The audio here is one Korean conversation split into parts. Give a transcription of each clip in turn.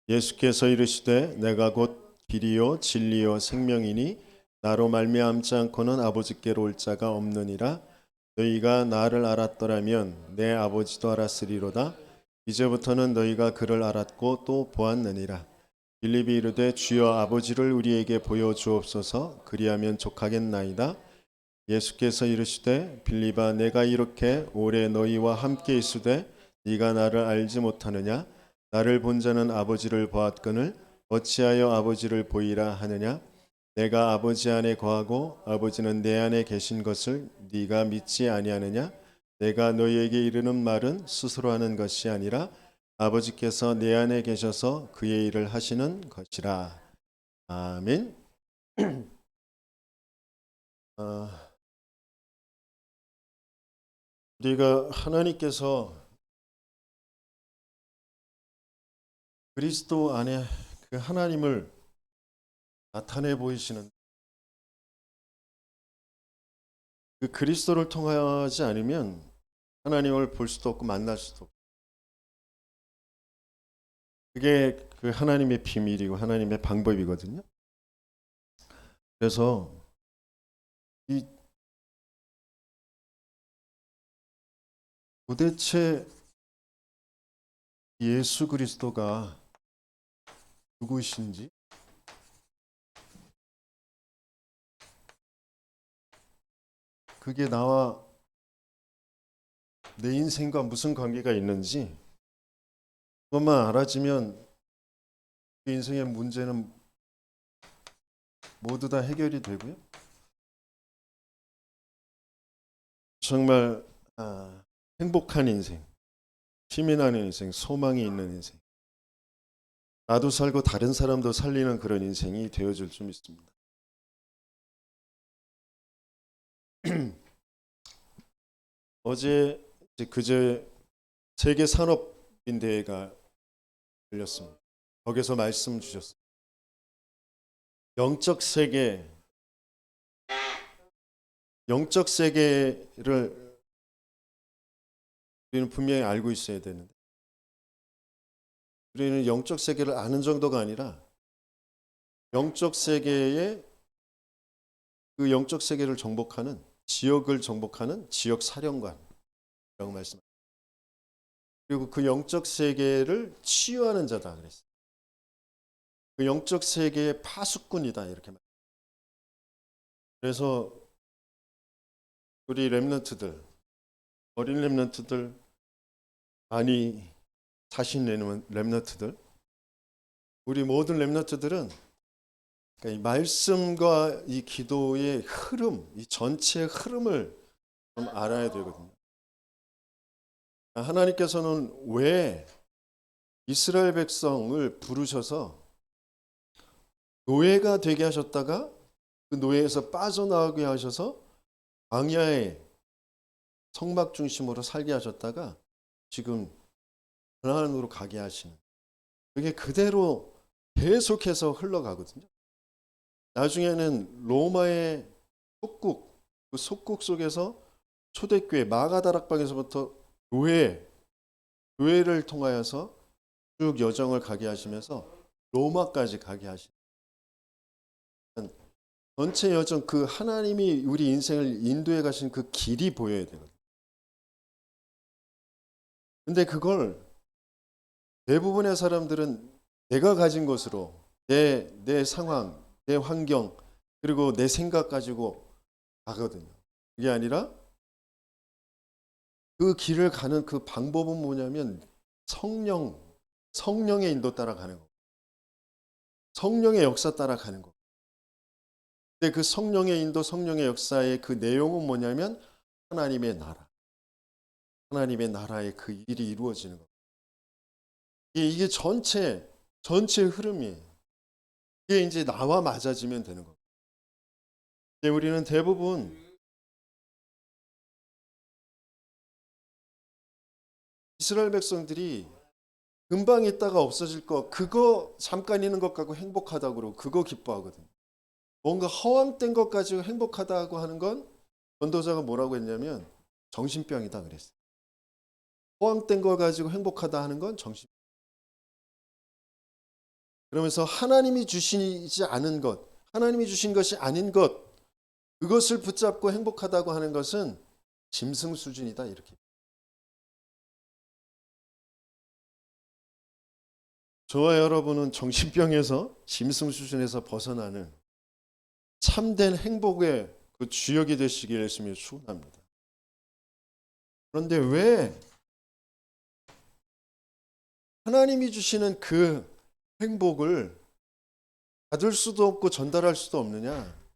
예수께서 이르시되 내가 곧 길이요 진리요 생명이니 나로 말미암지 않고는 아버지께로 올 자가 없느니라. 너희가 나를 알았더라면 내 아버지도 알았으리로다. 이제부터는 너희가 그를 알았고 또 보았느니라. 빌립이 이르되 주여 아버지를 우리에게 보여 주옵소서. 그리하면 족하겠나이다. 예수께서 이르시되 빌립아 내가 이렇게 오래 너희와 함께 있으되 네가 나를 알지 못하느냐? 나를 본 자는 아버지를 보았거늘 어찌하여 아버지를 보이라 하느냐? 내가 아버지 안에 거하고 아버지는 내 안에 계신 것을 네가 믿지 아니하느냐? 내가 너희에게 이르는 말은 스스로 하는 것이 아니라 아버지께서 내 안에 계셔서 그의 일을 하시는 것이라. 아멘. 아, 우리가 하나님께서 그리스도 안에 그 하나님을 나타내 보이시는 그 그리스도를 통하지 않으면 하나님을 볼 수도 없고 만날 수도 없고, 그게 그 하나님의 비밀이고 하나님의 방법이거든요. 그래서 이 도대체 예수 그리스도가 누구신지, 그게 나와 내 인생과 무슨 관계가 있는지 그것만 알아지면 그 인생의 문제는 모두 다 해결이 되고요. 정말 행복한 인생, 힘이 나는 인생, 소망이 있는 인생, 나도 살고 다른 사람도 살리는 그런 인생이 되어줄 줄 믿습니다. 어제 그제 세계 산업인 대회가 열렸습니다. 거기서 말씀 주셨어요. 영적 세계, 영적 세계를 우리는 분명히 알고 있어야 되는데, 우리는 영적 세계를 아는 정도가 아니라 영적 세계에 그 영적 세계를 정복하는, 지역을 정복하는 지역 사령관이라고 말씀. 그리고 그 영적 세계를 치유하는 자다 그랬어요. 그 영적 세계의 파수꾼이다 이렇게 말. 그래서 우리 렘넌트들, 어린 렘넌트들, 많이 자신 내는 렘넌트들, 우리 모든 렘넌트들은 그러니까 이 말씀과 이 기도의 흐름, 이 전체의 흐름을 좀 알아야 되거든요. 하나님께서는 왜 이스라엘 백성을 부르셔서 노예가 되게 하셨다가 그 노예에서 빠져나오게 하셔서 광야의 성막 중심으로 살게 하셨다가 지금 가나안으로 가게 하시는, 그게 그대로 계속해서 흘러가거든요. 나중에는 로마의 속국, 그 속국 속에서 초대교회 마가다락방에서부터 교회를 통하여서 쭉 여정을 가게 하시면서 로마까지 가게 하시는 전체 여정, 그 하나님이 우리 인생을 인도해 가신 그 길이 보여야 되거든요. 근데 그걸 대부분의 사람들은 내가 가진 것으로 내 상황, 내 환경, 그리고 내 생각 가지고 가거든요. 그게 아니라 그 길을 가는 그 방법은 뭐냐면 성령의 인도 따라 가는 거. 성령의 역사 따라 가는 거. 근데 그 성령의 인도, 성령의 역사의 그 내용은 뭐냐면 하나님의 나라. 하나님의 나라의 그 일이 이루어지는 거. 이게 전체 흐름이에요. 이게 이제 나와 맞아지면 되는 거예요. 근데 우리는 대부분 이스라엘 백성들이 금방 있다가 없어질 거, 그거 잠깐 있는 것 갖고 행복하다고 그러고 그거 기뻐하거든요. 뭔가 허황된 것 가지고 행복하다고 하는 건 전도자가 뭐라고 했냐면 정신병이다 그랬어요. 허황된 거 가지고 행복하다 하는 건 정신. 그러면서 하나님이 주시지 않은 것, 하나님이 주신 것이 아닌 것, 그것을 붙잡고 행복하다고 하는 것은 짐승 수준이다 이렇게. 저와 여러분은 정신병에서 짐승 수준에서 벗어나는 참된 행복의 그 주역이 되시길 열심히 축원합니다. 그런데 왜 하나님이 주시는 그 행복을 받을 수도 없고 전달할 수도 없느냐?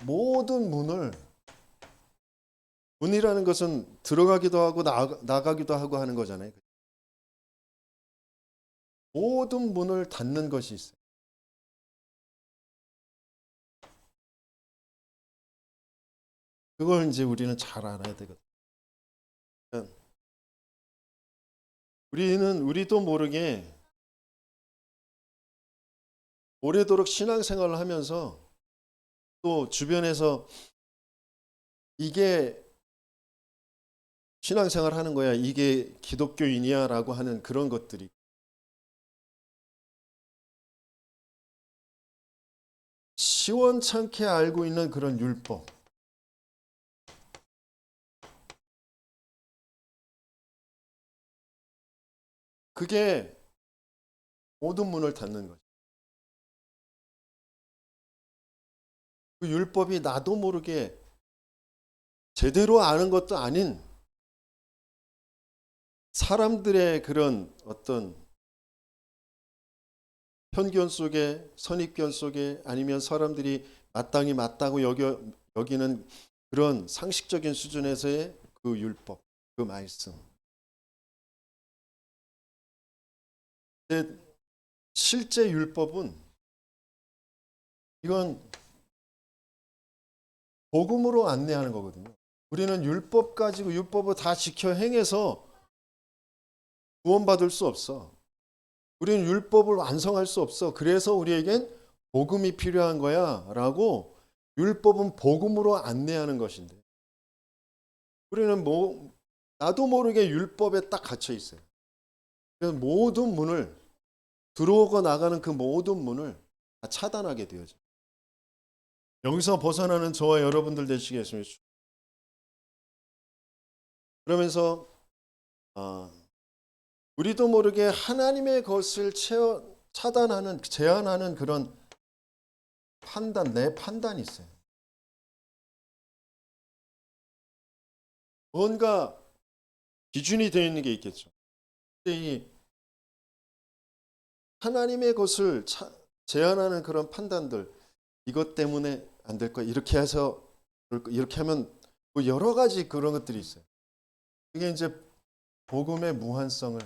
모든 문이라는 것은 들어가기도 하고 나가기도 하고 하는 거잖아요. 모든 문을 닫는 것이 있어요. 그걸 이제 우리는 잘 알아야 되거든요. 우리도 모르게 오래도록 신앙생활을 하면서 또 주변에서 이게 신앙생활 하는 거야, 이게 기독교인이야 라고 하는 그런 것들이 시원찮게 알고 있는 그런 율법, 그게 모든 문을 닫는 거죠. 그 율법이 나도 모르게 제대로 아는 것도 아닌 사람들의 그런 어떤 편견 속에, 선입견 속에, 아니면 사람들이 마땅히 맞다고 여기는 그런 상식적인 수준에서의 그 율법, 그 말씀. 근데 실제 율법은 이건 복음으로 안내하는 거거든요. 우리는 율법 가지고 율법을 다 지켜 행해서 구원받을 수 없어. 우리는 율법을 완성할 수 없어. 그래서 우리에겐 복음이 필요한 거야 라고 율법은 복음으로 안내하는 것인데 우리는 나도 모르게 율법에 딱 갇혀 있어요. 그래서 모든 문을 들어오고 나가는 그 모든 문을 다 차단하게 되어져. 여기서 벗어나는 저와 여러분들 되시겠습니다. 그러면서 우리도 모르게 하나님의 것을 차단하는, 제한하는 그런 판단, 내 판단이 있어요. 뭔가 기준이 되어 있는 게 있겠죠. 근데 이 하나님의 것을 제한하는 그런 판단들, 이것 때문에 안 될 거야. 이렇게 해서 이렇게 하면 뭐 여러 가지 그런 것들이 있어요. 그게 이제 복음의 무한성을,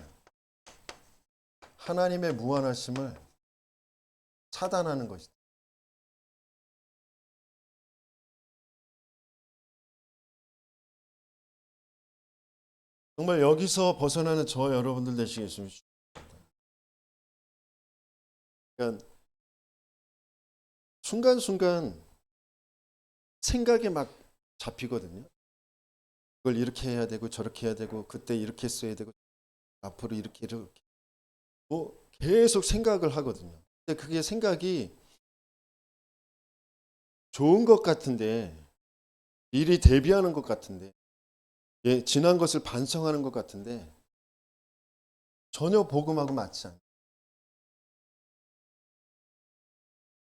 하나님의 무한하심을 차단하는 것이다. 정말 여기서 벗어나는 저와 여러분들 되시겠습니다. 그러니까 순간순간 생각이 막 잡히거든요. 그걸 이렇게 해야 되고 저렇게 해야 되고 그때 이렇게 써야 되고 앞으로 이렇게 뭐 계속 생각을 하거든요. 근데 그게 생각이 좋은 것 같은데 미리 대비하는 것 같은데 지난 것을 반성하는 것 같은데 전혀 복음하고 맞지 않아요.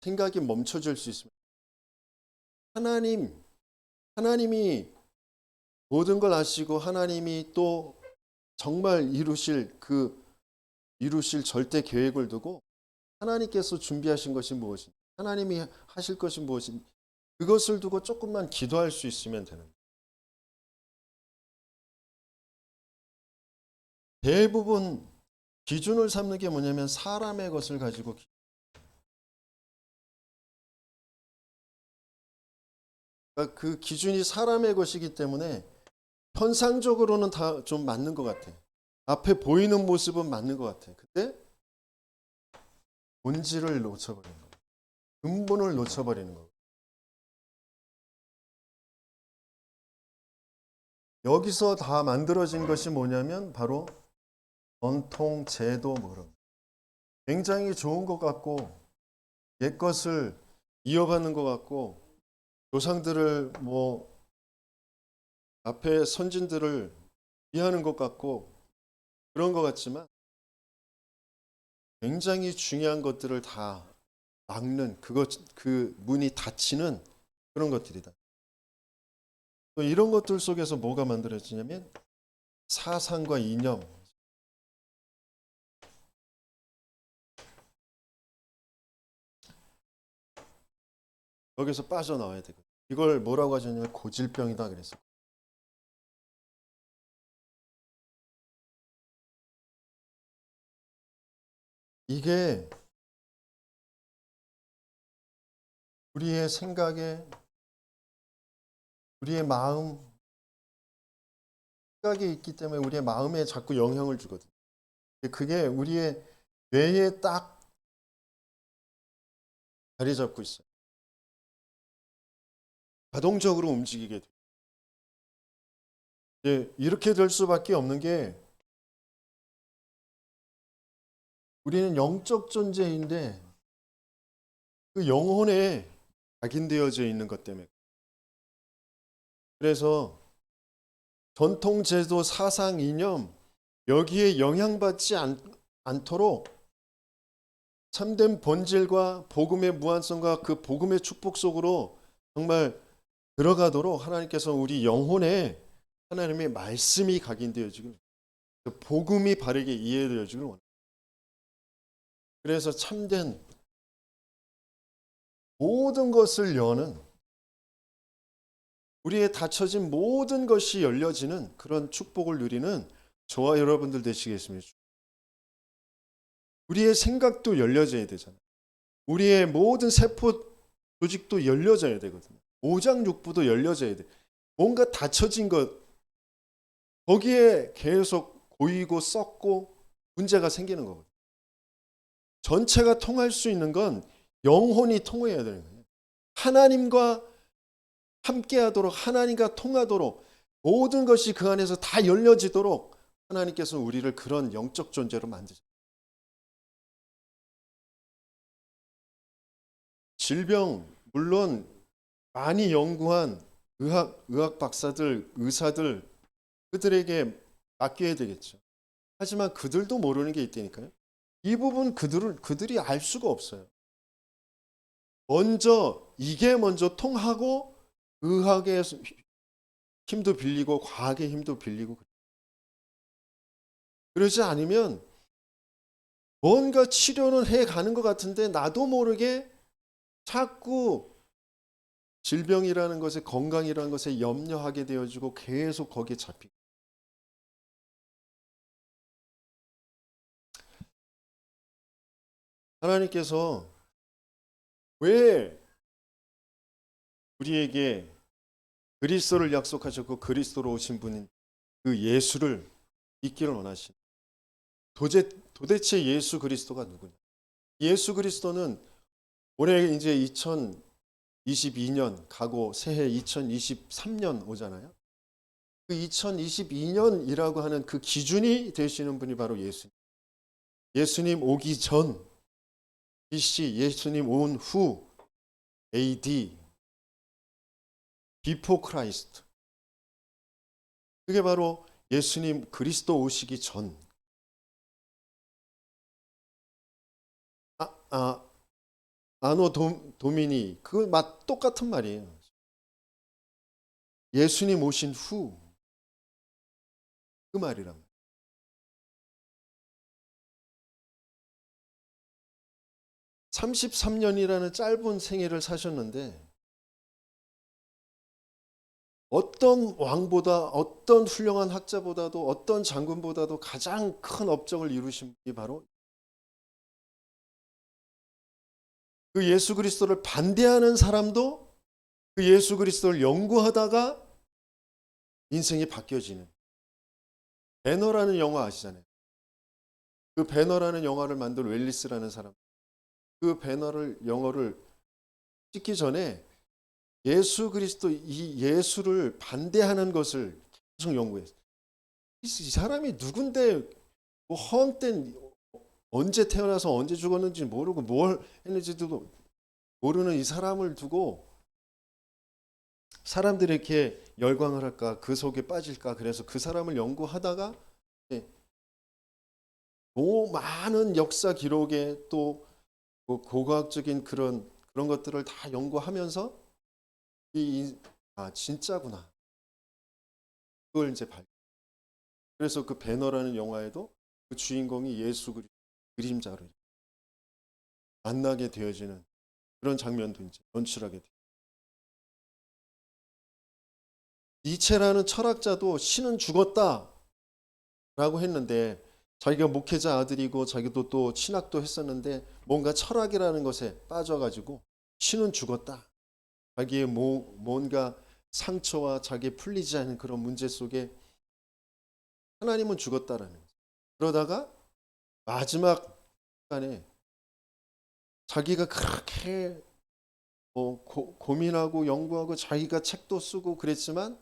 생각이 멈춰질 수 있습니다. 하나님이 모든 걸 아시고 하나님이 또 정말 이루실 절대 계획을 두고 하나님께서 준비하신 것이 무엇인지, 하나님이 하실 것이 무엇인지, 그것을 두고 조금만 기도할 수 있으면 되는 거예요. 대부분 기준을 삼는 게 뭐냐면 사람의 것을 가지고 그러니까 그 기준이 사람의 것이기 때문에 현상적으로는 다 좀 맞는 것 같아. 앞에 보이는 모습은 맞는 것 같아. 근데 본질을 놓쳐버리는 거예요. 근본을 놓쳐버리는 거예요. 여기서 다 만들어진 것이 뭐냐면 바로 전통 제도 모름. 굉장히 좋은 것 같고 옛 것을 이어받는 것 같고 조상들을 앞에 선진들을 위하는 것 같고 그런 것 같지만 굉장히 중요한 것들을 다 막는 그 문이 닫히는 그런 것들이다. 또 이런 것들 속에서 뭐가 만들어지냐면 사상과 이념. 여기서 빠져나와야 되거든. 이걸 뭐라고 하셨냐면 고질병이다 그랬어. 이게 우리의 생각에 우리의 마음 생각이 있기 때문에 우리의 마음에 자꾸 영향을 주거든. 그게 우리의 뇌에 딱 자리 잡고 있어요. 자동적으로 움직이게 돼. 이렇게 될 수밖에 없는 게 우리는 영적 존재인데 그 영혼에 각인되어져 있는 것 때문에. 그래서 전통 제도 사상 이념 여기에 영향받지 않도록 참된 본질과 복음의 무한성과 그 복음의 축복 속으로 정말 들어가도록 하나님께서 우리 영혼에 하나님의 말씀이 각인되어지고 복음이 바르게 이해되어지길 원합니다. 그래서 참된 모든 것을 여는 우리의 닫혀진 모든 것이 열려지는 그런 축복을 누리는 저와 여러분들 되시겠습니다. 우리의 생각도 열려져야 되잖아요. 우리의 모든 세포 조직도 열려져야 되거든요. 오장육부도 열려져야 돼. 뭔가 닫혀진 것 거기에 계속 고이고 썩고 문제가 생기는 거거든요. 전체가 통할 수 있는 건 영혼이 통해야 되는 거예요. 하나님과 함께하도록 하나님과 통하도록 모든 것이 그 안에서 다 열려지도록 하나님께서 우리를 그런 영적 존재로 만드셨어요. 질병 물론 많이 연구한 의학 박사들, 의사들 그들에게 맡겨야 되겠죠. 하지만 그들도 모르는 게 있다니까요. 이 부분 그들이 알 수가 없어요. 이게 먼저 통하고 의학의 힘도 빌리고 과학의 힘도 빌리고 그러지 않으면 뭔가 치료는 해 가는 것 같은데 나도 모르게 자꾸 질병이라는 것에 건강이라는 것에 염려하게 되어지고 계속 거기에 잡히고 하나님께서 왜 우리에게 그리스도를 약속하셨고 그리스도로 오신 분인 그 예수를 믿기를 원하신 도대체 예수 그리스도가 누구냐? 예수 그리스도는 올해 이제 2022년 가고 새해 2023년 오잖아요. 그 2022년이라고 하는 그 기준이 되시는 분이 바로 예수님. 예수님 오기 전 BC, 예수님 온 후 AD, Before Christ. 그게 바로 예수님 그리스도 오시기 전. 아노 도미니 그 똑같은 말이에요. 예수님 오신 후 그 말이란 33년이라는 짧은 생애를 사셨는데 어떤 왕보다 어떤 훌륭한 학자보다도 어떤 장군보다도 가장 큰 업적을 이루신 분이 바로 그 예수 그리스도를 반대하는 사람도 그 예수 그리스도를 연구하다가 인생이 바뀌어지는 배너라는 영화 아시잖아요. 그 배너라는 영화를 만든 웰리스라는 사람 그 배너를 영어를 찍기 전에 예수 그리스도 이 예수를 반대하는 것을 계속 연구했어요. 이 사람이 누군데 뭐 헛된 언제 태어나서 언제 죽었는지 모르고 뭘 했는지도 모르는 이 사람을 두고 사람들이 이렇게 열광을 할까, 그 속에 빠질까, 그래서 그 사람을 연구하다가 많은 역사 기록에 또 고고학적인 그런 것들을 다 연구하면서 진짜구나, 그걸 이제 그래서 그 배너라는 영화에도 그 주인공이 예수 그림자로 만나게 되어지는 그런 장면도 이제 연출하게 돼요. 니체라는 철학자도 신은 죽었다라고 했는데, 자기가 목회자 아들이고 자기도 또 신학도 했었는데 뭔가 철학이라는 것에 빠져가지고 신은 죽었다. 자기의 뭔가 상처와 자기의 풀리지 않은 그런 문제 속에 하나님은 죽었다라는 거죠. 그러다가 마지막 시간에 자기가 그렇게 고민하고 연구하고 자기가 책도 쓰고 그랬지만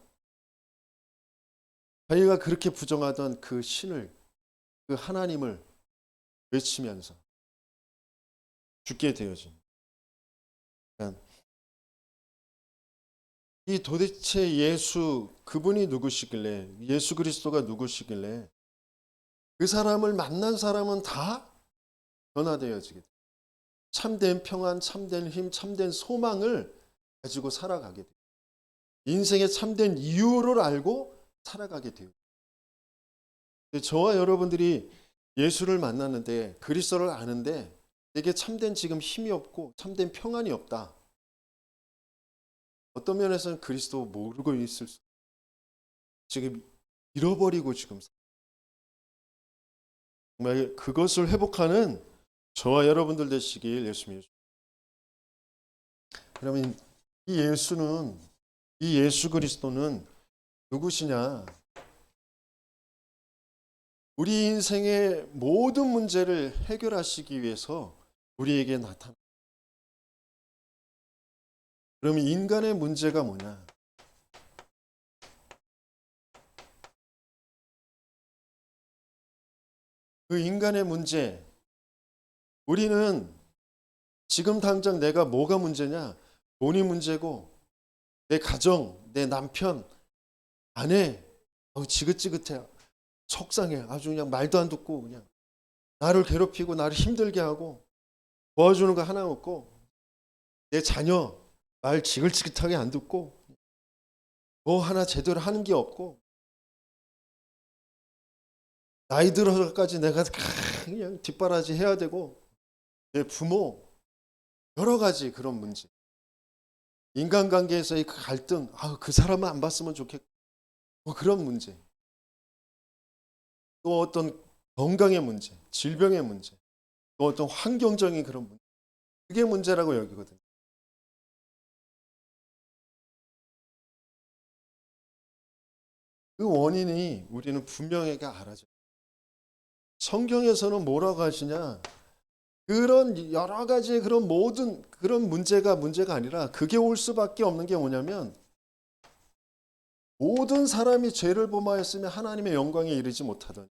자기가 그렇게 부정하던 그 신을, 그 하나님을 외치면서 죽게 되어진. 이 도대체 그분이 누구시길래, 예수 그리스도가 누구시길래 그 사람을 만난 사람은 다 변화되어지게 돼요. 참된 평안, 참된 힘, 참된 소망을 가지고 살아가게 돼요. 인생의 참된 이유를 알고 살아가게 돼요. 저와 여러분들이 예수를 만났는데, 그리스도를 아는데 내게 참된 지금 힘이 없고 참된 평안이 없다. 어떤 면에서는 그리스도 모르고 있을 수, 지금 잃어버리고 지금 정말 그것을 회복하는 저와 여러분들 되시길 예수님. 그러면 이 예수 그리스도는 누구시냐? 우리 인생의 모든 문제를 해결하시기 위해서 우리에게 나타나. 그러면 인간의 문제가 뭐냐? 그 인간의 문제, 우리는 지금 당장 내가 뭐가 문제냐? 돈이 문제고, 내 가정, 내 남편, 아내, 지긋지긋해, 속상해, 아주 그냥 말도 안 듣고 그냥 나를 괴롭히고 나를 힘들게 하고 도와주는 거 하나 없고, 내 자녀 말 지긋지긋하게 안 듣고 뭐 하나 제대로 하는 게 없고, 나이 들어서까지 내가 그냥 뒷바라지 해야 되고, 내 부모, 여러 가지 그런 문제, 인간관계에서의 그 갈등, 그 사람은 안 봤으면 좋겠고, 뭐 그런 문제, 또 어떤 건강의 문제, 질병의 문제, 또 어떤 환경적인 그런 문제, 그게 문제라고 여기거든요. 그 원인이 우리는 분명하게 알아져. 성경에서는 뭐라고 하시냐? 그런 여러 가지 그런 모든 그런 문제가 아니라, 그게 올 수밖에 없는 게 뭐냐면, 모든 사람이 죄를 범하였으며 하나님의 영광에 이르지 못하더니,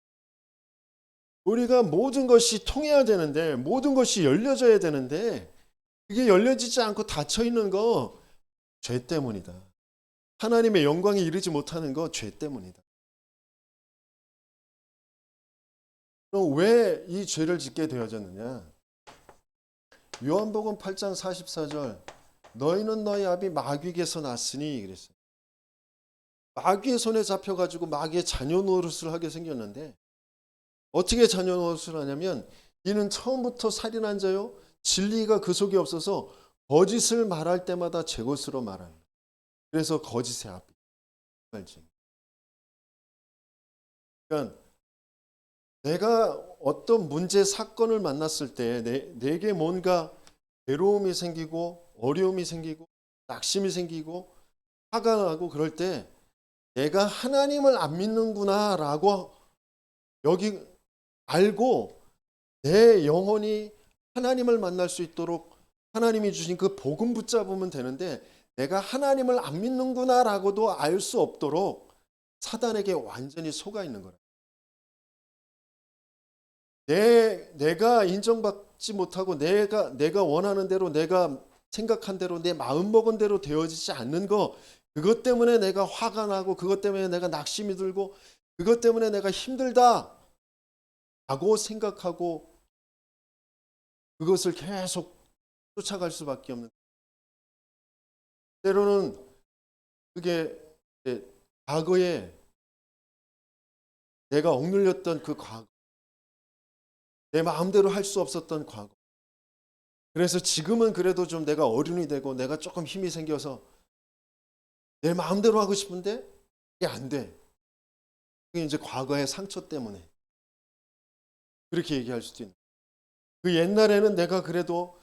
우리가 모든 것이 통해야 되는데, 모든 것이 열려져야 되는데, 그게 열려지지 않고 닫혀 있는 거 죄 때문이다. 하나님의 영광에 이르지 못하는 거 죄 때문이다. 그럼 왜 이 죄를 짓게 되어졌느냐? 요한복음 8장 44절, 너희는 너희 아비 마귀에게서 났으니 그랬어요. 마귀의 손에 잡혀가지고 마귀의 자녀 노릇을 하게 생겼는데, 어떻게 자녀 노릇을 하냐면, 이는 처음부터 살인한 자요, 진리가 그 속에 없어서 거짓을 말할 때마다 제 것으로 말하는. 그래서 거짓의 아비. 그러니까 내가 어떤 문제 사건을 만났을 때 내게 뭔가 괴로움이 생기고 어려움이 생기고 낙심이 생기고 화가 나고 그럴 때, 내가 하나님을 안 믿는구나라고 여기 알고 내 영혼이 하나님을 만날 수 있도록 하나님이 주신 그 복음 붙잡으면 되는데, 내가 하나님을 안 믿는구나라고도 알 수 없도록 사단에게 완전히 속아 있는 거라. 내가 인정받지 못하고 내가 원하는 대로 내가 생각한 대로 내 마음 먹은 대로 되어지지 않는 거, 그것 때문에 내가 화가 나고 그것 때문에 내가 낙심이 들고 그것 때문에 내가 힘들다 라고 생각하고 그것을 계속 쫓아갈 수밖에 없는, 때로는 그게 과거에 내가 억눌렸던 그 과거, 내 마음대로 할 수 없었던 과거, 그래서 지금은 그래도 좀 내가 어른이 되고 내가 조금 힘이 생겨서 내 마음대로 하고 싶은데 이게 안 돼. 그게 이제 과거의 상처 때문에 그렇게 얘기할 수도 있는. 그 옛날에는 내가 그래도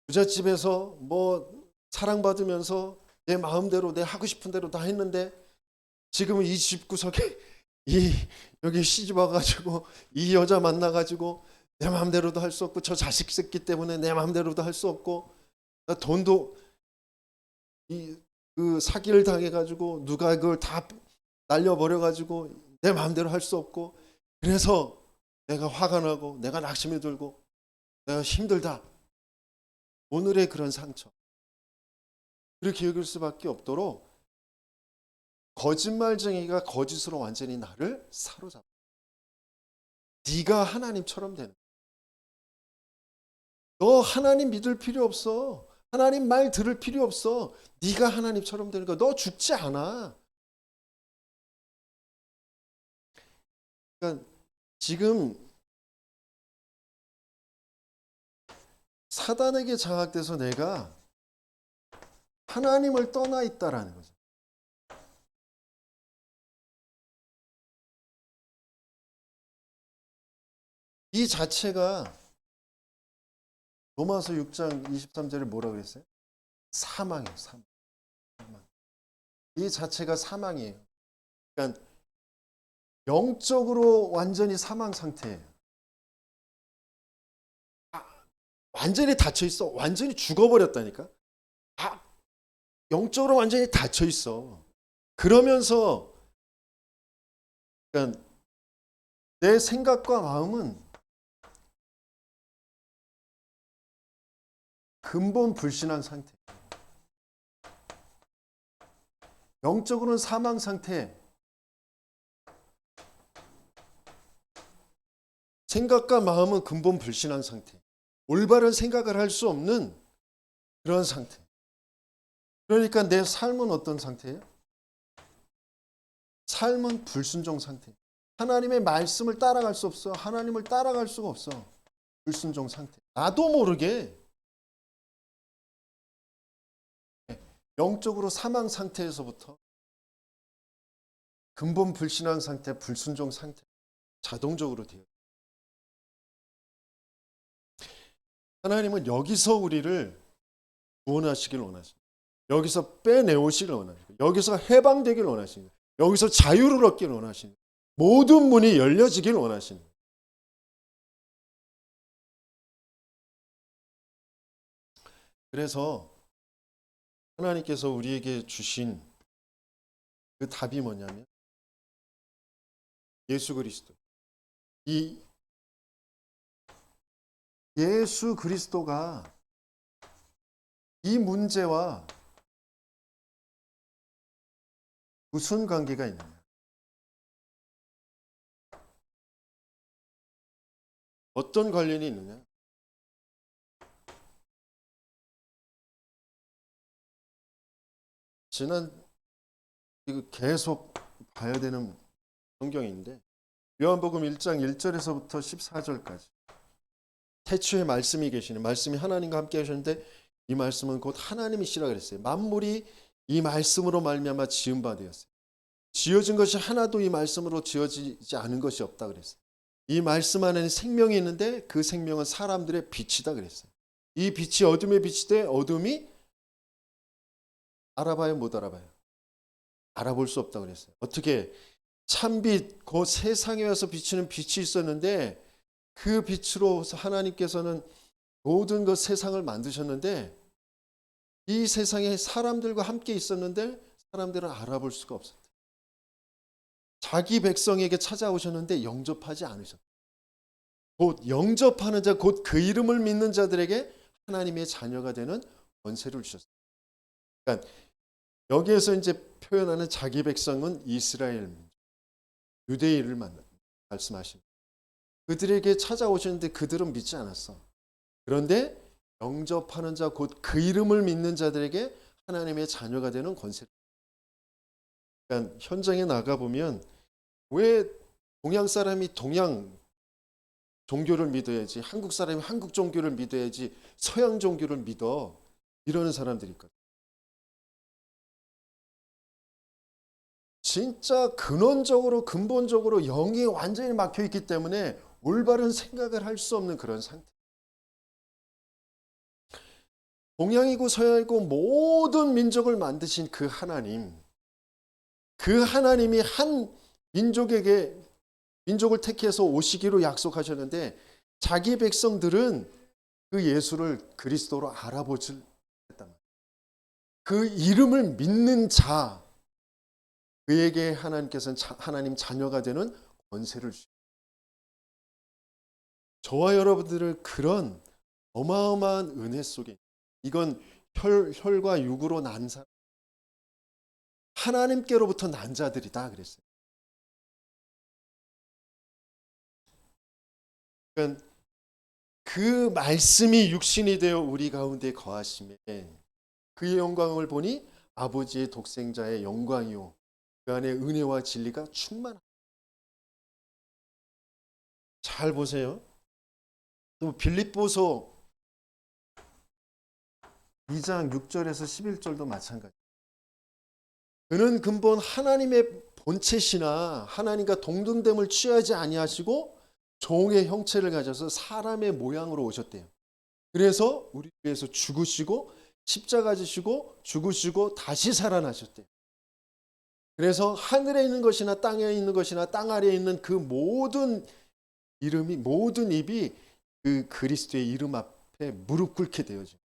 부잣집에서 뭐 사랑받으면서 내 마음대로 내 하고 싶은 대로 다 했는데 지금은 이 집구석에 이 여기 시집 와가지고 이 여자 만나가지고 내 마음대로도 할 수 없고 저 자식 새끼 때문에 내 마음대로도 할 수 없고 나 돈도 그 사기를 당해가지고 누가 그걸 다 날려버려가지고 내 마음대로 할 수 없고 그래서 내가 화가 나고 내가 낙심이 들고 내가 힘들다. 오늘의 그런 상처 그렇게 여길 수밖에 없도록 거짓말쟁이가 거짓으로 완전히 나를 사로잡아. 네가 하나님처럼 되는. 너 하나님 믿을 필요 없어. 하나님 말 들을 필요 없어. 네가 하나님처럼 되는 거야. 너 죽지 않아. 그러니까 지금 사단에게 장악돼서 내가 하나님을 떠나 있다라는 거죠. 이 자체가 로마서 6장 23절에 뭐라 그랬어요? 사망이에요. 사망. 이 자체가 사망이에요. 그러니까 영적으로 완전히 사망 상태예요. 완전히 닫혀 있어. 완전히 죽어버렸다니까. 영적으로 완전히 닫혀 있어. 그러면서 그러니까 내 생각과 마음은 근본 불신한 상태. 영적으로는 사망 상태. 생각과 마음은 근본 불신한 상태. 올바른 생각을 할 수 없는 그런 상태. 그러니까 내 삶은 어떤 상태예요? 삶은 불순종 상태. 하나님의 말씀을 따라갈 수 없어. 하나님을 따라갈 수가 없어. 불순종 상태. 나도 모르게 영적으로 사망 상태에서부터 근본 불신한 상태, 불순종 상태 자동적으로 돼요. 하나님은 여기서 우리를 구원하시길 원하십니다. 여기서 빼내오시길 원하십니다. 여기서 해방되길 원하십니다. 여기서 자유를 얻길 원하십니다. 모든 문이 열려지길 원하십니다. 그래서 하나님께서 우리에게 주신 그 답이 뭐냐면 예수 그리스도. 이 예수 그리스도가 이 문제와 무슨 관계가 있느냐? 어떤 관련이 있느냐? 이거 계속 봐야 되는 성경인데 요한복음 1장 1절에서부터 14절까지 태초에 말씀이 계시는 말씀이 하나님과 함께 하셨는데 이 말씀은 곧 하나님이시라 그랬어요. 만물이 이 말씀으로 말미암아 지은 바 되었어요. 지어진 것이 하나도 이 말씀으로 지어지지 않은 것이 없다 그랬어요. 이 말씀 안에는 생명이 있는데 그 생명은 사람들의 빛이다 그랬어요. 이 빛이 어둠의 빛이 돼 어둠이 알아봐요 못 알아봐요? 알아볼 수 없다 그랬어요. 어떻게 참빛 그 세상에 와서 비치는 빛이 있었는데 그 빛으로 하나님께서는 모든 것 세상을 만드셨는데 이 세상에 사람들과 함께 있었는데 사람들은 알아볼 수가 없었다. 자기 백성에게 찾아오셨는데 영접하지 않으셨다. 곧 영접하는 자, 곧 그 이름을 믿는 자들에게 하나님의 자녀가 되는 권세를 주셨어요. 그러니까 여기에서 이제 표현하는 자기 백성은 이스라엘, 유대인을 말씀하십니다. 그들에게 찾아오셨는데 그들은 믿지 않았어. 그런데 영접하는 자, 곧 그 이름을 믿는 자들에게 하나님의 자녀가 되는 권세를. 그러니까 현장에 나가 보면 왜 동양 사람이 동양 종교를 믿어야지, 한국 사람이 한국 종교를 믿어야지, 서양 종교를 믿어, 이러는 사람들이 있거든. 진짜 근원적으로 근본적으로 영이 완전히 막혀 있기 때문에 올바른 생각을 할 수 없는 그런 상태. 동양이고 서양이고 모든 민족을 만드신 그 하나님, 그 하나님이 한 민족을 택해서 오시기로 약속하셨는데 자기 백성들은 그 예수를 그리스도로 알아보지 못했단 말이에요. 그 이름을 믿는 자, 그에게 하나님께서는 하나님 자녀가 되는 권세를 주십니다. 저와 여러분들을 그런 어마어마한 은혜 속에, 이건 혈과 육으로 난 사람, 하나님께로부터 난 자들이다 그랬어요. 그러니까 그 말씀이 육신이 되어 우리 가운데 거하심에 그의 영광을 보니 아버지의 독생자의 영광이요 그 안에 은혜와 진리가 충만합니다. 잘 보세요. 또 빌립보서 2장 6절에서 11절도 마찬가지. 그는 근본 하나님의 본체시나 하나님과 동등됨을 취하지 아니하시고 종의 형체를 가져서 사람의 모양으로 오셨대요. 그래서 우리 위해서 죽으시고 십자가 지시고 죽으시고 다시 살아나셨대요. 그래서 하늘에 있는 것이나 땅에 있는 것이나 땅 아래에 있는 그 모든 이름이, 모든 입이 그 그리스도의 이름 앞에 무릎 꿇게 되어져.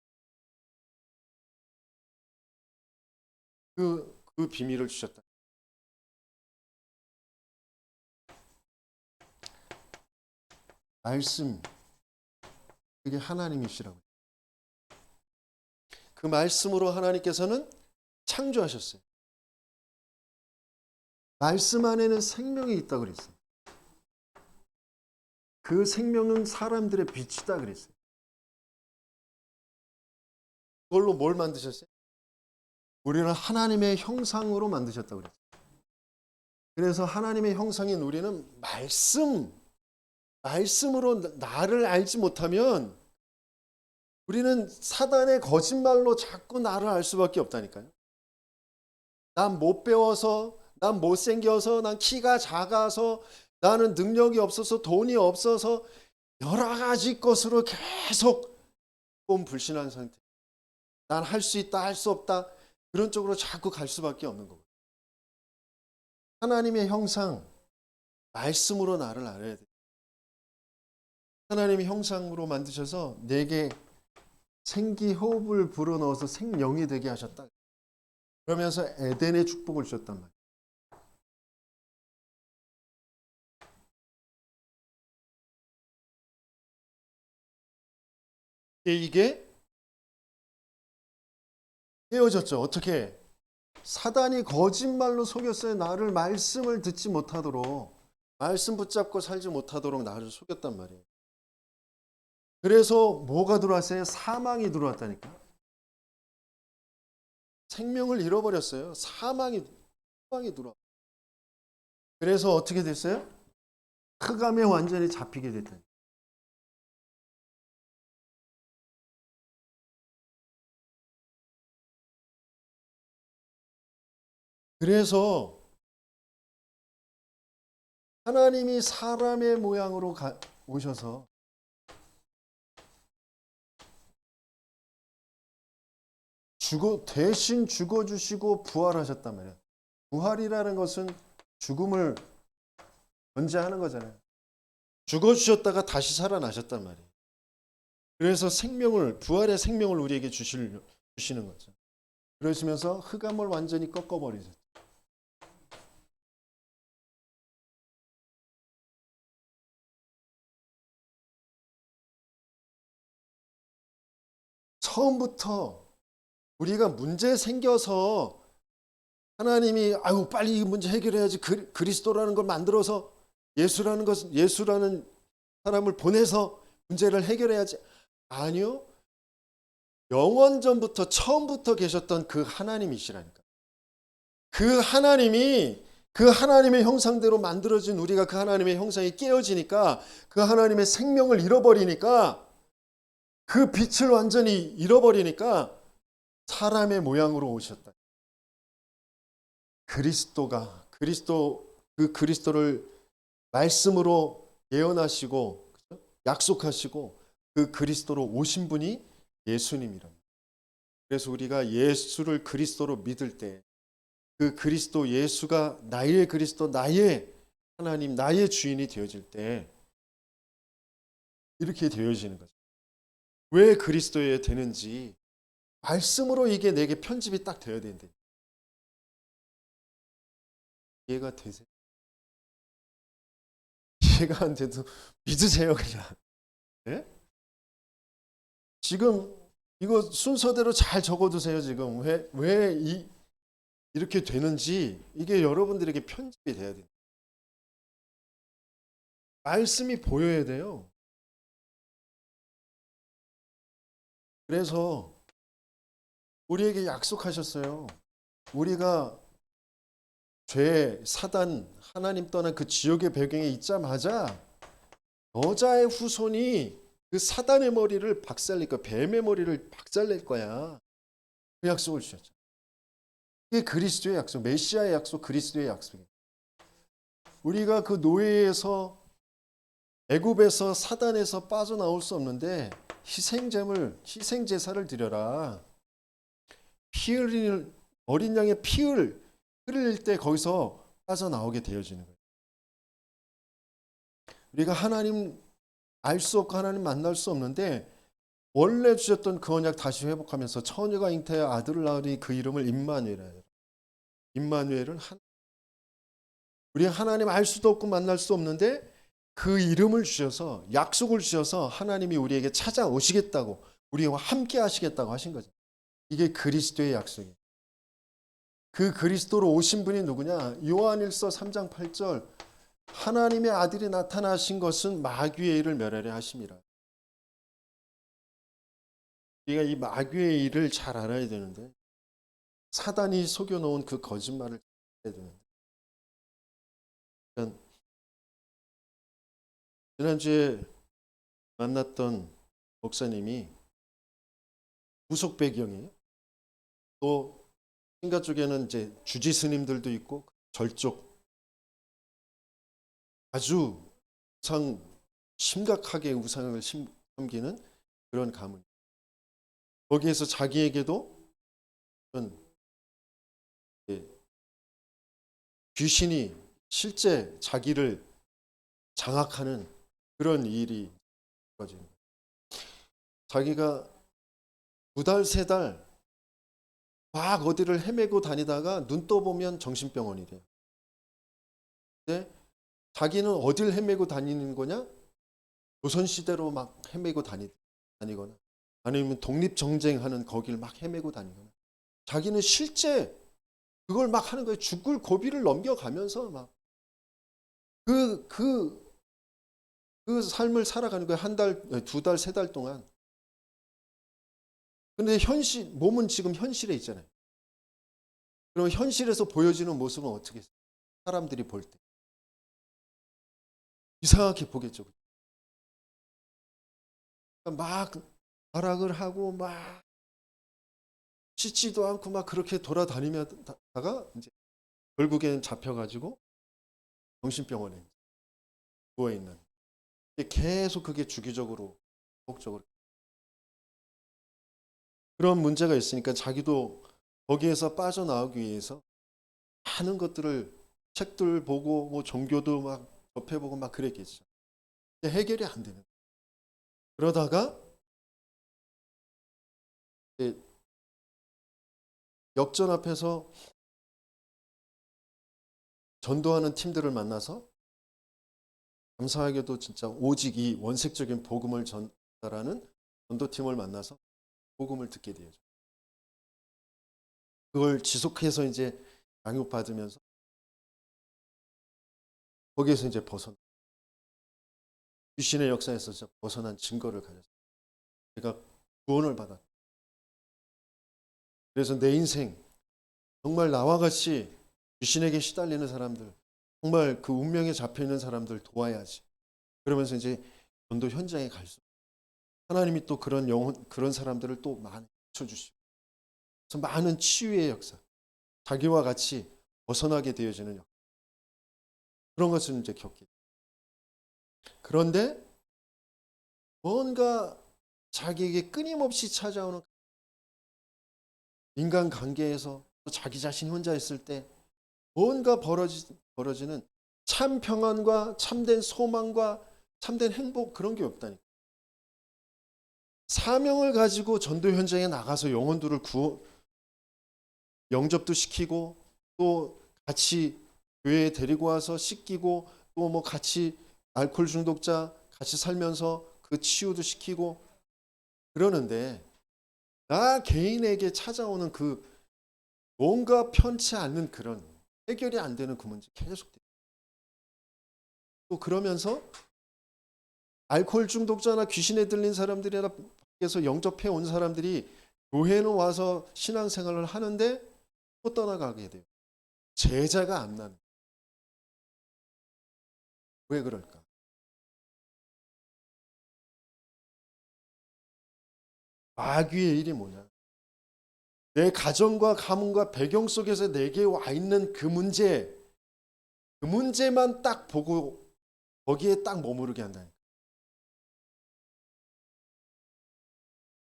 그 비밀을 주셨다. 말씀, 그게 하나님이시라고. 그 말씀으로 하나님께서는 창조하셨어요. 말씀 안에는 생명이 있다고 그랬어요. 그 생명은 사람들의 빛이다 그랬어요. 그걸로 뭘 만드셨어요? 우리는 하나님의 형상으로 만드셨다고 그랬어요. 그래서 하나님의 형상인 우리는 말씀으로 나를 알지 못하면 우리는 사단의 거짓말로 자꾸 나를 알 수밖에 없다니까요. 난 못 배워서, 난 못생겨서, 난 키가 작아서, 나는 능력이 없어서, 돈이 없어서 여러 가지 것으로 계속 불신한 상태. 난 할 수 있다, 할 수 없다. 그런 쪽으로 자꾸 갈 수밖에 없는 거고. 하나님의 형상, 말씀으로 나를 알아야 돼. 하나님의 형상으로 만드셔서 내게 생기 호흡을 불어넣어서 생명이 되게 하셨다. 그러면서 에덴의 축복을 주셨단 말이에요. 이게 헤어졌죠. 어떻게? 사단이 거짓말로 속였어요. 나를 말씀을 듣지 못하도록, 말씀 붙잡고 살지 못하도록 나를 속였단 말이에요. 그래서 뭐가 들어왔어요? 사망이 들어왔다니까. 생명을 잃어버렸어요. 사망이 들어왔어요. 그래서 어떻게 됐어요? 흑암에 완전히 잡히게 됐다. 그래서 하나님이 사람의 모양으로 오셔서 대신 죽어주시고 부활하셨단 말이에요. 부활이라는 것은 죽음을 전제하는 거잖아요. 죽어주셨다가 다시 살아나셨단 말이에요. 그래서 부활의 생명을 우리에게 주시는 거죠. 그러시면서 흑암을 완전히 꺾어버리죠. 처음부터 우리가 문제 생겨서 하나님이 아유 빨리 이 문제 해결해야지 그리스도라는 걸 만들어서 예수라는 사람을 보내서 문제를 해결해야지. 아니요. 영원전부터 처음부터 계셨던 그 하나님이시라니까. 그 하나님의 형상대로 만들어진 우리가 그 하나님의 형상이 깨어지니까 그 하나님의 생명을 잃어버리니까 그 빛을 완전히 잃어버리니까 사람의 모양으로 오셨다. 그리스도를 말씀으로 예언하시고 약속하시고 그 그리스도로 오신 분이 예수님이랍니다. 그래서 우리가 예수를 그리스도로 믿을 때 그 그리스도 예수가 나의 그리스도, 나의 하나님, 나의 주인이 되어질 때 이렇게 되어지는 거죠. 왜 그리스도에 되는지 말씀으로 이게 내게 편집이 딱 되어야 되는데 이해가 되세요? 이해가 안 돼도 믿으세요 그냥. 네? 지금 이거 순서대로 잘 적어두세요. 지금 왜 이렇게 되는지 이게 여러분들에게 편집이 돼야 돼요. 말씀이 보여야 돼요. 그래서 우리에게 약속하셨어요. 우리가 죄, 사단, 하나님 떠난 그 지옥의 배경에 있자마자 여자의 후손이 그 사단의 머리를 박살낼 거야. 뱀의 머리를 박살낼 거야. 그 약속을 주셨죠. 이게 그리스도의 약속, 메시아의 약속, 그리스도의 약속이에요. 우리가 그 노예에서 애굽에서 사단에서 빠져나올 수 없는데 희생제사를 드려라. 어린 양의 피를 흘릴 때 거기서 빠져나오게 되어지는 거예요. 우리가 하나님 알 수 없고 하나님 만날 수 없는데 원래 주셨던 그 언약 다시 회복하면서 처녀가 잉태해 아들을 낳으니 그 이름을 임마누엘이라 해요. 임마누엘은 우리가 하나님 알 수도 없고 만날 수 없는데 그 이름을 주셔서 약속을 주셔서 하나님이 우리에게 찾아오시겠다고 우리와 함께 하시겠다고 하신 거죠. 이게 그리스도의 약속이에요. 그 그리스도로 오신 분이 누구냐? 요한일서 3장 8절 하나님의 아들이 나타나신 것은 마귀의 일을 멸하려 하심이라. 우리가 이 마귀의 일을 잘 알아야 되는데 사단이 속여놓은 그 거짓말을 해야 되는데 지난주에 만났던 목사님이 구속 배경이에요. 또 신가 쪽에는 이제 주지 스님들도 있고 절쪽 아주 심각하게 우상을 섬기는 그런 가문. 거기에서 자기에게도 귀신이 실제 자기를 장악하는 그런 일이 벌어지는 거예요. 자기가 2달, 3달 막 어디를 헤매고 다니다가 눈 떠보면 정신병원이 돼요. 근데 자기는 어딜 헤매고 다니는 거냐? 조선시대로 막 헤매고 다니거나 아니면 독립정쟁하는 거길 막 헤매고 다니거나 자기는 실제 그걸 막 하는 거예요. 죽을 고비를 넘겨가면서 막 그 삶을 살아가는 거예요. 1달, 2달, 3달 동안. 근데 몸은 지금 현실에 있잖아요. 그럼 현실에서 보여지는 모습은 어떻게 해요? 사람들이 볼 때. 이상하게 보겠죠. 막 발악을 하고 막 씻지도 않고 막 그렇게 돌아다니다가 이제 결국에는 잡혀가지고 정신병원에 누워 있는. 계속 그게 주기적으로 반복적으로 그런 문제가 있으니까 자기도 거기에서 빠져나오기 위해서 많은 것들을 책들 보고 뭐 종교도 막 접해보고 막 그랬겠죠. 해결이 안 되는. 그러다가 역전 앞에서 전도하는 팀들을 만나서 감사하게도 진짜 오직 이 원색적인 복음을 전달하는 전도팀을 만나서 복음을 듣게 되죠. 그걸 지속해서 이제 양육받으면서 거기에서 이제 귀신의 역사에서 벗어난 증거를 가졌어요. 제가 구원을 받았다. 그래서 내 인생 정말 나와 같이 귀신에게 시달리는 사람들, 정말 그 운명에 잡혀 있는 사람들 도와야지. 그러면서 이제 전도 현장에 갈수록 하나님이 또 그런 사람들을 또 많이 붙여주시고, 그래서 많은 치유의 역사, 자기와 같이 벗어나게 되어지는 역사, 그런 것을 이제 겪게. 그런데 뭔가 자기에게 끊임없이 찾아오는 인간 관계에서 또 자기 자신 혼자 있을 때 뭔가 벌어지는 참 평안과 참된 소망과 참된 행복, 그런 게 없다니까. 사명을 가지고 전도 현장에 나가서 영혼들을 영접도 시키고 또 같이 교회에 데리고 와서 씻기고 또 뭐 같이 알코올 중독자 같이 살면서 그 치유도 시키고 그러는데, 나 개인에게 찾아오는 그 뭔가 편치 않는 그런 해결이 안 되는 그 문제 계속 돼요. 또 그러면서 알코올 중독자나 귀신에 들린 사람들이나 밖에서 영접해 온 사람들이 교회는 와서 신앙생활을 하는데 또 떠나가게 돼요. 제자가 안 나는. 왜 그럴까? 마귀의 일이 뭐냐? 내 가정과 가문과 배경 속에서 내게 와 있는 그 문제만 딱 보고 거기에 딱 머무르게 한다.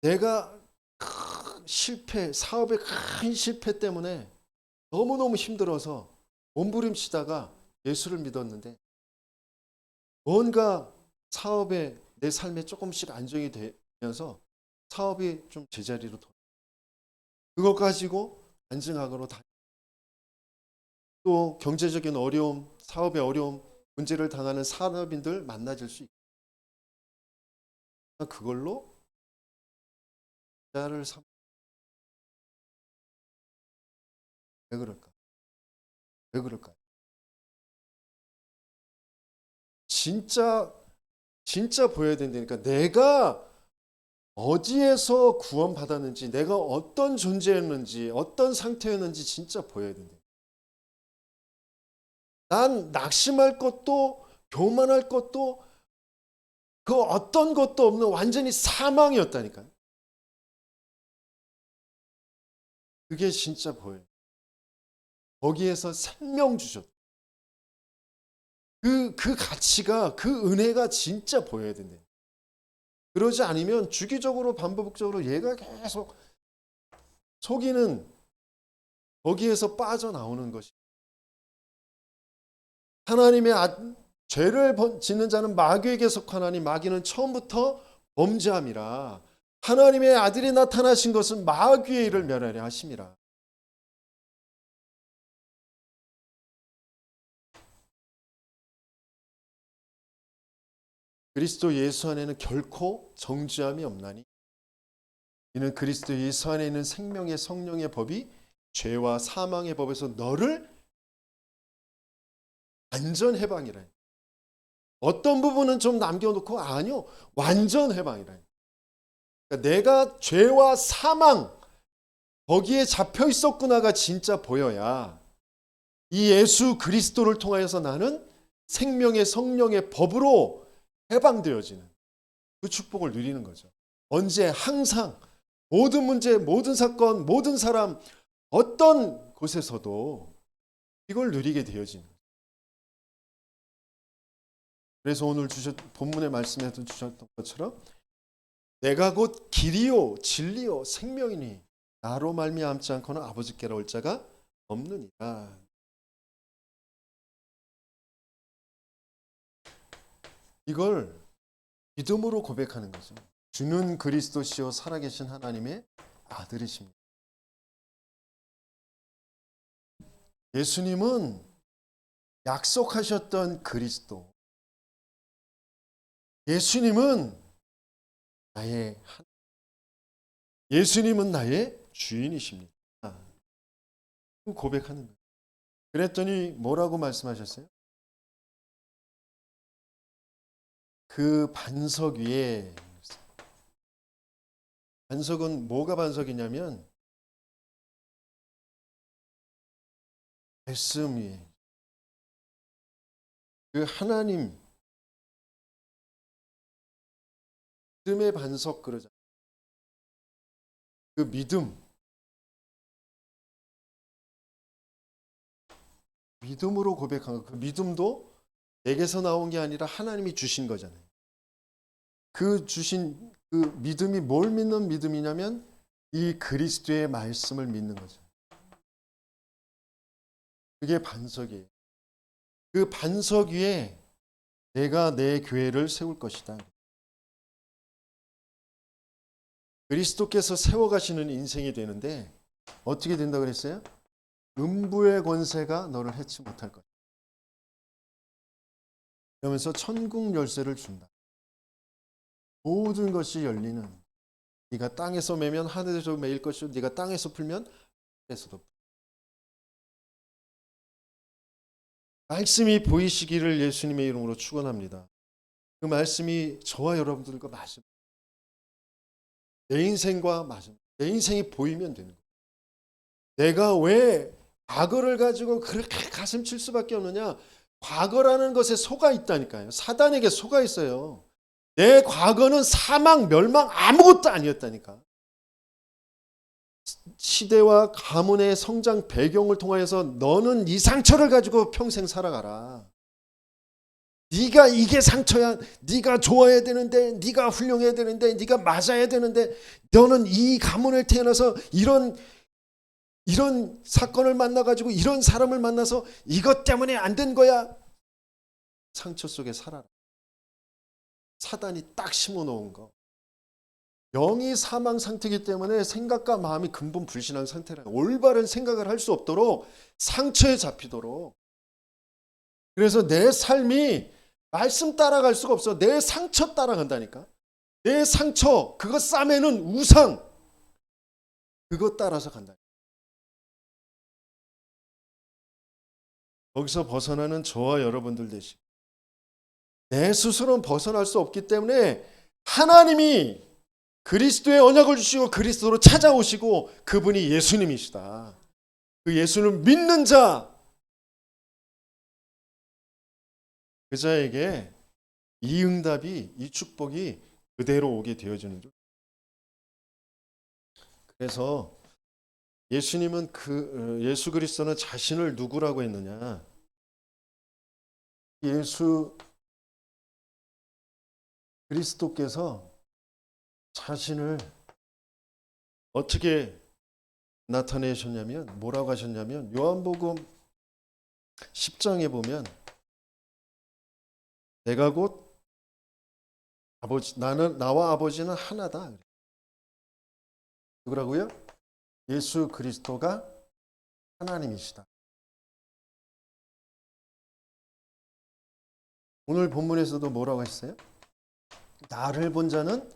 내가 큰 실패, 사업의 큰 실패 때문에 너무너무 힘들어서 몸부림치다가 예수를 믿었는데 뭔가 사업에 내 삶에 조금씩 안정이 되면서 사업이 좀 제자리로 돌아. 그것 가지고 안정학으로 또 경제적인 어려움, 사업의 어려움, 문제를 당하는 산업인들 만나질 수 있고 그걸로 자를 삼. 왜 그럴까? 왜 그럴까? 진짜 보여야 된다니까. 내가 어디에서 구원받았는지, 내가 어떤 존재였는지, 어떤 상태였는지 진짜 보여야 된다. 난 낙심할 것도 교만할 것도 그 어떤 것도 없는 완전히 사망이었다니까요. 그게 진짜 보여요. 거기에서 생명 주셨다. 그 가치가, 그 은혜가 진짜 보여야 된다. 그러지 않으면 주기적으로 반복적으로 얘가 계속 속이는, 거기에서 빠져나오는 것이. 하나님의 죄를 짓는 자는 마귀에게 속하나니 마귀는 처음부터 범죄함이라. 하나님의 아들이 나타나신 것은 마귀의 일을 멸하려 하심이라. 그리스도 예수 안에는 결코 정죄함이 없나니 이는 그리스도 예수 안에 있는 생명의 성령의 법이 죄와 사망의 법에서 너를 완전 해방이라. 어떤 부분은 좀 남겨놓고 아니요, 완전 해방이라. 그러니까 내가 죄와 사망 거기에 잡혀 있었구나가 진짜 보여야 이 예수 그리스도를 통하여서 나는 생명의 성령의 법으로 해방되어지는 그 축복을 누리는 거죠. 언제? 항상 모든 문제, 모든 사건, 모든 사람, 어떤 곳에서도 이걸 누리게 되어지는 거죠. 그래서 오늘 본문의 말씀에도 주셨던 것처럼 내가 곧 길이요 진리요 생명이니 나로 말미암지 않고는 아버지께로 올 자가 없느니라. 이걸 믿음으로 고백하는 거죠. 주는 그리스도시요 살아계신 하나님의 아들이십니다. 예수님은 약속하셨던 그리스도. 예수님은 나의 예수님은 나의 주인이십니다. 고백하는 거예요. 그랬더니 뭐라고 말씀하셨어요? 그 반석 위에, 반석은 뭐가 반석이냐면 말씀 위에 그 하나님 믿음의 반석 그러잖아요. 그 믿음으로 고백한 거. 그 믿음도 내게서 나온 게 아니라 하나님이 주신 거잖아요. 그 주신 그 믿음이 뭘 믿는 믿음이냐면 이 그리스도의 말씀을 믿는 거죠. 그게 반석이에요. 그 반석 위에 내가 내 교회를 세울 것이다. 그리스도께서 세워가시는 인생이 되는데 어떻게 된다 그랬어요? 음부의 권세가 너를 해치 못할 것이다. 그러면서 천국 열쇠를 준다. 모든 것이 열리는, 네가 땅에서 매면 하늘에서 매일 것이고 네가 땅에서 풀면 하늘에서도 풀. 말씀이 보이시기를 예수님의 이름으로 축원합니다. 그 말씀이 저와 여러분들과 맞습니다. 내 인생과 맞습니다. 내 인생이 보이면 되는 거예요. 내가 왜 과거를 가지고 그렇게 가슴 칠 수밖에 없느냐? 과거라는 것에 속아 있다니까요. 사단에게 속아 있어요. 내 과거는 사망, 멸망 아무것도 아니었다니까. 시대와 가문의 성장 배경을 통하여서 너는 이 상처를 가지고 평생 살아가라. 네가 이게 상처야. 네가 좋아야 되는데, 네가 훌륭해야 되는데, 네가 맞아야 되는데, 너는 이 가문을 태어나서 이런 사건을 만나가지고 이런 사람을 만나서 이것 때문에 안 된 거야. 상처 속에 살아라. 사단이 딱 심어놓은 거. 영이 사망 상태이기 때문에 생각과 마음이 근본 불신한 상태라. 올바른 생각을 할 수 없도록 상처에 잡히도록. 그래서 내 삶이 말씀 따라갈 수가 없어. 내 상처 따라간다니까. 내 상처, 그거 싸매는 우상, 그거 따라서 간다. 거기서 벗어나는 저와 여러분들 되시고, 내 스스로는 벗어날 수 없기 때문에 하나님이 그리스도의 언약을 주시고 그리스도로 찾아오시고 그분이 예수님이시다. 그 예수를 믿는 자, 그 자에게 이 응답이, 이 축복이 그대로 오게 되어지는 줄. 그래서 예수님은 예수 그리스도는 자신을 누구라고 했느냐? 예수 그리스도께서 자신을 어떻게 나타내셨냐면, 뭐라고 하셨냐면, 요한복음 10장에 보면 내가 곧 나와 아버지는 하나다. 누구라고요? 예수 그리스도가 하나님이시다. 오늘 본문에서도 뭐라고 했어요? 나를 본 자는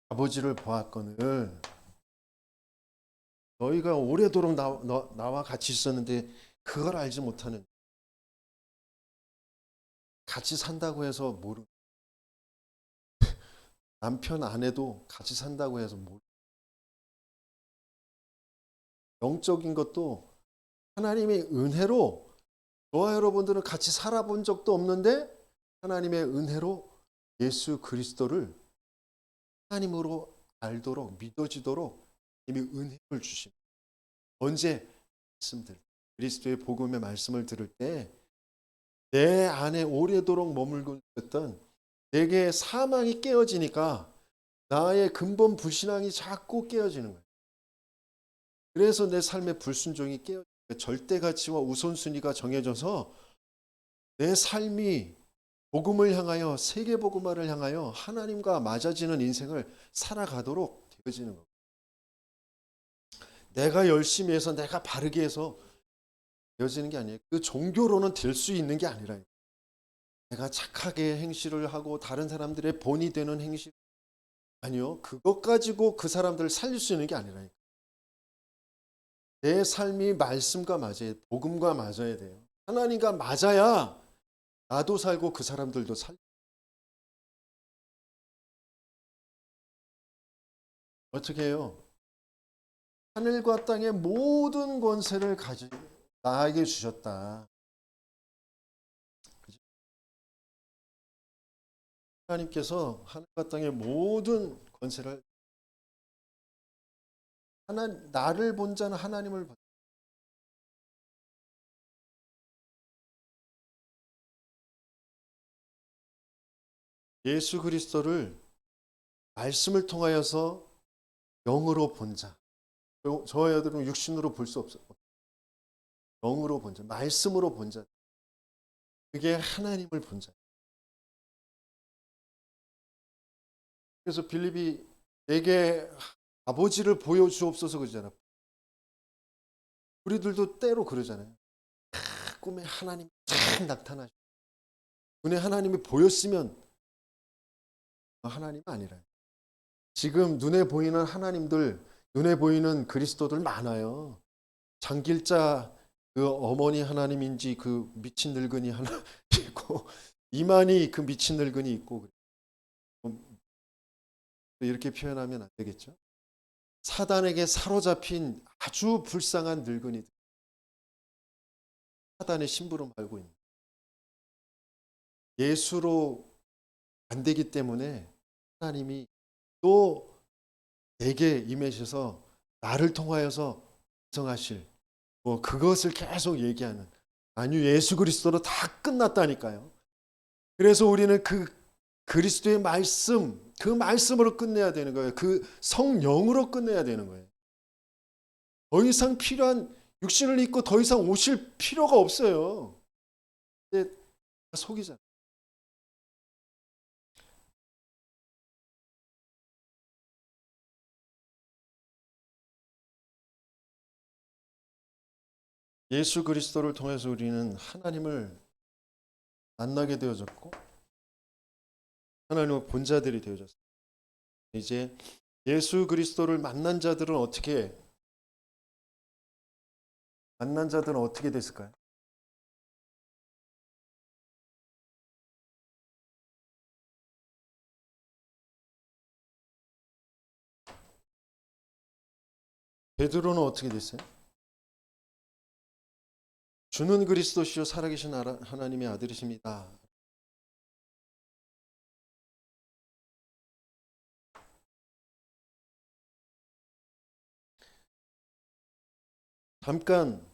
아버지를 보았거늘. 너희가 오래도록 나와 같이 있었는데 그걸 알지 못하는, 같이 산다고 해서 모르는, 남편 아내도 같이 산다고 해서 모르는, 영적인 것도 하나님의 은혜로, 저와 여러분들은 같이 살아본 적도 없는데 하나님의 은혜로 예수 그리스도를 하나님으로 알도록, 믿어지도록 이미 은혜를 주십니다. 언제? 그리스도의 복음의 말씀을 들을 때 내 안에 오래도록 머물고 있었던, 내게 사망이 깨어지니까 나의 근본 불신앙이 자꾸 깨어지는 거예요. 그래서 내 삶의 불순종이 깨어지는 거예요. 절대 가치와 우선순위가 정해져서 내 삶이 복음을 향하여, 세계 복음화를 향하여 하나님과 맞아지는 인생을 살아가도록 되어지는 거예요. 내가 열심히 해서, 내가 바르게 해서 되어지는 게 아니에요. 그 종교로는 될 수 있는 게 아니라, 내가 착하게 행실을 하고 다른 사람들의 본이 되는 행실, 아니요. 그것 가지고 그 사람들을 살릴 수 있는 게 아니라니까. 내 삶이 말씀과 맞아야, 복음과 맞아야 돼요. 하나님과 맞아야 나도 살고 그 사람들도 어떻게 해요? 하늘과 땅의 모든 권세를 나에게 주셨다. 그죠? 하나님께서 하늘과 땅의 모든 권세를 나를 본 자는 하나님을 본. 예수 그리스도를 말씀을 통하여서 영으로 본 자. 저와 여러분은 육신으로 볼 수 없어요. 영으로 본 자, 말씀으로 본 자. 그게 하나님을 본 자. 그래서 빌립이 내게 아버지를 보여주옵소서 그러잖아. 우리들도 때로 그러잖아요. 꿈에 하나님이 탁 나타나시고 눈에 하나님이 보였으면 하나님 아니라. 지금 눈에 보이는 하나님들, 눈에 보이는 그리스도들 많아요. 장길자 그 어머니 하나님인지 그 미친 늙은이 하나 있고 이만희 그 미친 늙은이 있고 이렇게 표현하면 안 되겠죠. 사단에게 사로잡힌 아주 불쌍한 늙은이들, 사단의 심부름 앓고 있는 예수로 안 되기 때문에 하나님이 또 내게 임하셔서 나를 통하여서 성하실 뭐 그것을 계속 얘기하는 아니 예수 그리스도로 다 끝났다니까요. 그래서 우리는 그 그리스도의 말씀 그 말씀으로 끝내야 되는 거예요. 그 성령으로 끝내야 되는 거예요. 더 이상 필요한 육신을 입고 더 이상 오실 필요가 없어요. 근데 속이잖아요. 예수 그리스도를 통해서 우리는 하나님을 만나게 되어졌고 하나님의 본자들이 되어졌어요. 이제 예수 그리스도를 만난 자들은 어떻게 됐을까요? 베드로는 어떻게 됐어요? 주는 그리스도시요 살아계신 하나님의 아들이십니다. 잠깐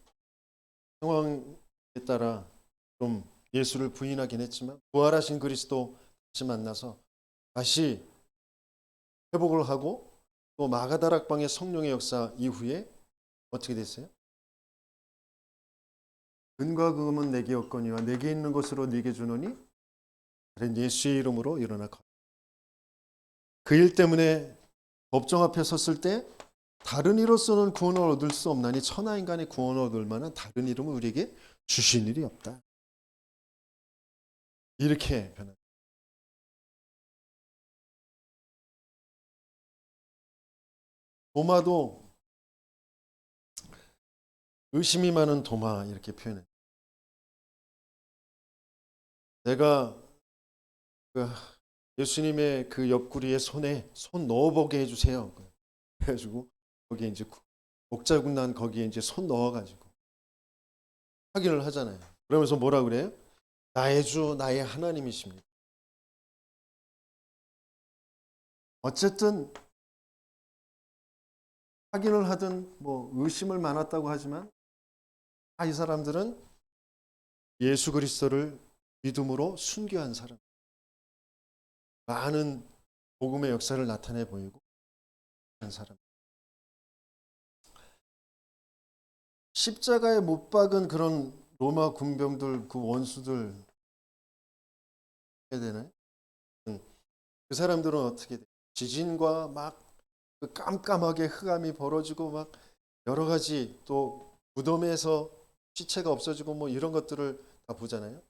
상황에 따라 좀 예수를 부인하긴 했지만 부활하신 그리스도 다시 만나서 다시 회복을 하고 또 마가다락방의 성령의 역사 이후에 어떻게 됐어요? 은과 금은 내게 없거니와 내게 있는 것으로 네게 주노니 다른 예수의 이름으로 일어나 그 일 때문에 법정 앞에 섰을 때 다른 이로서는 구원을 얻을 수 없나니 천하 인간의 구원을 얻을 만한 다른 이름을 우리에게 주신 일이 없다. 이렇게 변한. 도마도 의심이 많은 도마 이렇게 표현해. 내가 그 예수님의 그 옆구리에 손 넣어보게 해주세요. 그래가지고 거기에 이제 옥자국 난 거기에 이제 손 넣어가지고 확인을 하잖아요. 그러면서 뭐라 그래요? 나의 주 나의 하나님이십니다. 어쨌든 확인을 하든 뭐 의심을 많았다고 하지만 이 사람들은 예수 그리스도를 믿음으로 순교한 사람, 많은 복음의 역사를 나타내 보이고 한 사람. 십자가에 못 박은 그런 로마 군병들 그 원수들 해야 되나요? 그 사람들은 어떻게 돼? 지진과 막 그 깜깜하게 흑암이 벌어지고 막 여러 가지 또 무덤에서 시체가 없어지고 뭐 이런 것들을 다 보잖아요.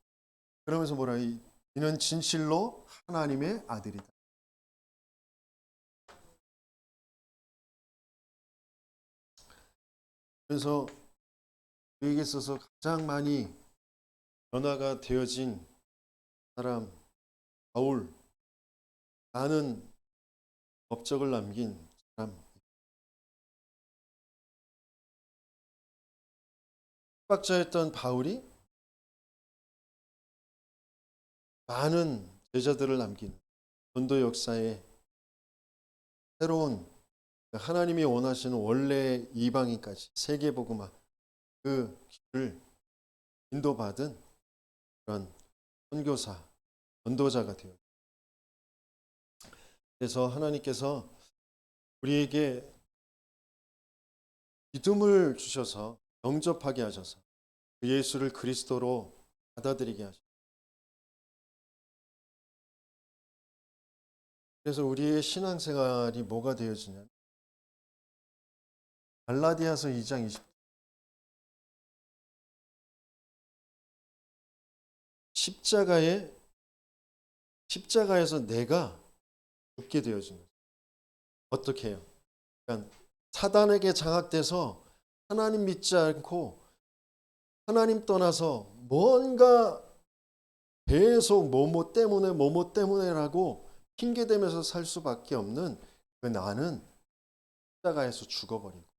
그러면서 뭐라 이는 진실로 하나님의 아들이다. 그래서 그에게 있어서 가장 많이 변화가 되어진 사람 바울, 많은 업적을 남긴 사람. 박자였던 바울이 많은 제자들을 남긴 전도 역사에 새로운 하나님이 원하시는 원래 이방인까지 세계복음화 그 길을 인도받은 그런 선교사, 전도자가 되어. 그래서 하나님께서 우리에게 믿음을 주셔서 영접하게 하셔서 그 예수를 그리스도로 받아들이게 하셔서, 그래서 우리의 신앙생활이 뭐가 되어지냐? 갈라디아서 2장 20, 십자가에서 내가 죽게 되어진 거예요. 어떻게 해요? 그러니까 사단에게 장악돼서 하나님 믿지 않고 하나님 떠나서 뭔가 계속 뭐뭐 때문에라고 핑계대면서 살 수밖에 없는 그 나는 십자가에서 죽어버린 거예요.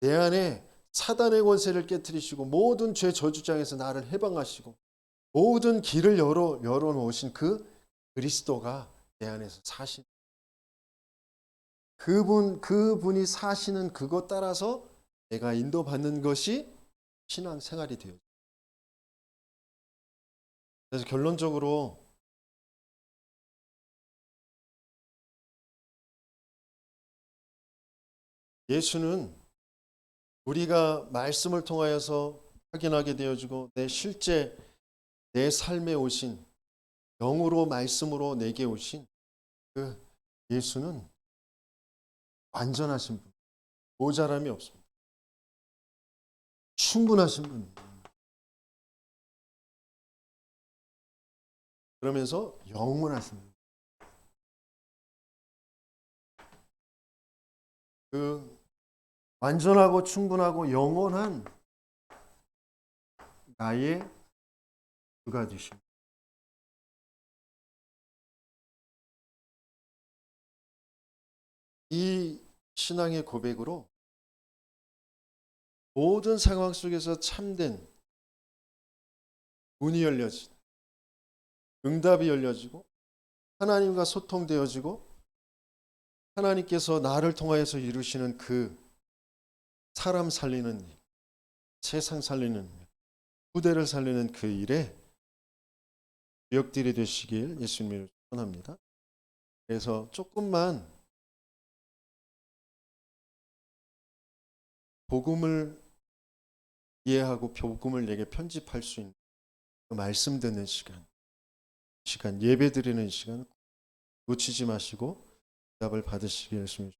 내 안에 사단의 권세를 깨뜨리시고 모든 죄 저주장에서 나를 해방하시고 모든 길을 열어놓으신 그 그리스도가 내 안에서 사신, 그분이 사시는 그것 따라서 내가 인도받는 것이 신앙생활이 되어요. 그래서 결론적으로 예수는 우리가 말씀을 통하여서 확인하게 되어지고 내 삶에 오신, 영으로 말씀으로 내게 오신 그 예수는 완전하신 분, 모자람이 없습니다. 충분하신 분. 그러면서 영원하신 분. 그 완전하고 충분하고 영원한 나의 주가 되십니다. 이 신앙의 고백으로 모든 상황 속에서 참된 문이 열려지고 응답이 열려지고 하나님과 소통되어지고 하나님께서 나를 통하여서 이루시는 그 사람 살리는 일, 세상 살리는 일, 후대를 살리는 그 일에 주역들이 되시길 예수님을 축원합니다. 그래서 조금만 복음을 이해하고 복음을 내게 편집할 수 있는 그 말씀 듣는 시간, 예배 드리는 시간 놓치지 마시고 응답을 받으시길 예수님